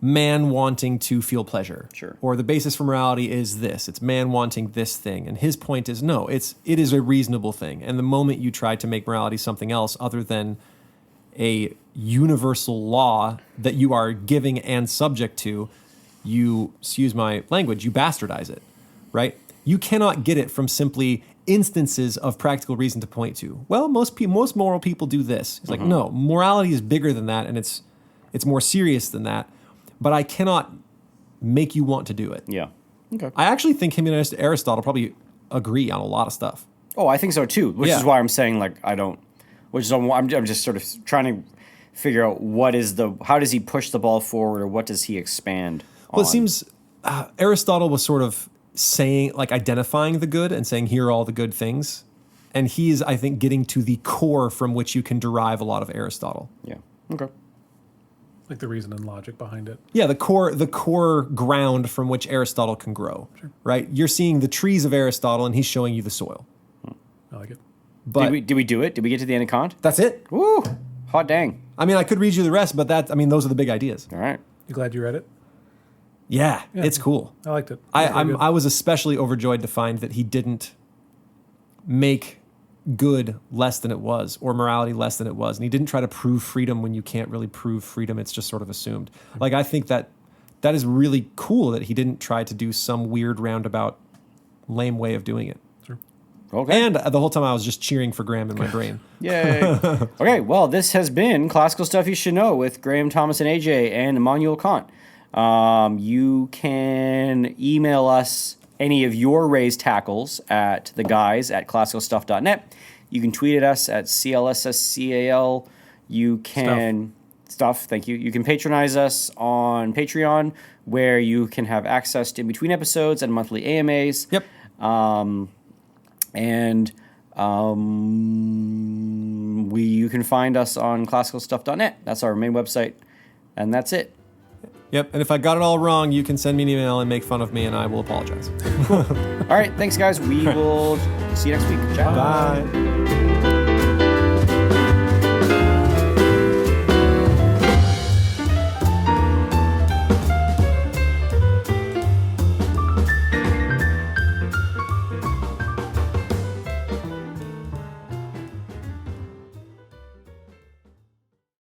man wanting to feel pleasure. Sure. Or the basis for morality is this. It's man wanting this thing. And his point is no, it is a reasonable thing. And the moment you try to make morality something else other than a universal law that you are giving and subject to, you, excuse my language, you bastardize it, right? You cannot get it from simply instances of practical reason to point to. Well, most moral people do this. It's like, no, morality is bigger than that, and it's more serious than that. But I cannot make you want to do it. Yeah. Okay. I actually think him and Aristotle probably agree on a lot of stuff. Oh, I think so too. Which is why I'm saying like I don't. Which is I'm just sort of trying to figure out how does he push the ball forward, or what does he expand on? Well, it seems Aristotle was sort of saying, like, identifying the good and saying, here are all the good things. And he is, I think, getting to the core from which you can derive a lot of Aristotle. Yeah. Okay. Like the reason and logic behind it. Yeah, the core ground from which Aristotle can grow. Sure. Right? You're seeing the trees of Aristotle, and he's showing you the soil. I like it. But did we do it? Did we get to the end of Kant? That's it. Woo! Hot dang. I mean, I could read you the rest, but those are the big ideas. All right. You glad you read it? Yeah, it's cool. I liked it. I was especially overjoyed to find that he didn't make good less than it was, or morality less than it was, and he didn't try to prove freedom when you can't really prove freedom. It's just sort of assumed. Like, I think that is really cool that he didn't try to do some weird roundabout, lame way of doing it. Sure. Okay. And the whole time I was just cheering for Graham in my brain. Yay. Okay, well, this has been Classical Stuff You Should Know with Graham, Thomas, and AJ, and Immanuel Kant. You can email us any of your raised tackles at theguys@classicalstuff.net. You can tweet at us at CLSSCAL. You can... Stuff, thank you. You can patronize us on Patreon, where you can have access to in-between episodes and monthly AMAs. Yep. You can find us on classicalstuff.net. That's our main website, and that's it. Yep. And if I got it all wrong, you can send me an email and make fun of me, and I will apologize. All right, thanks, guys. We will see you next week. Ciao. Bye.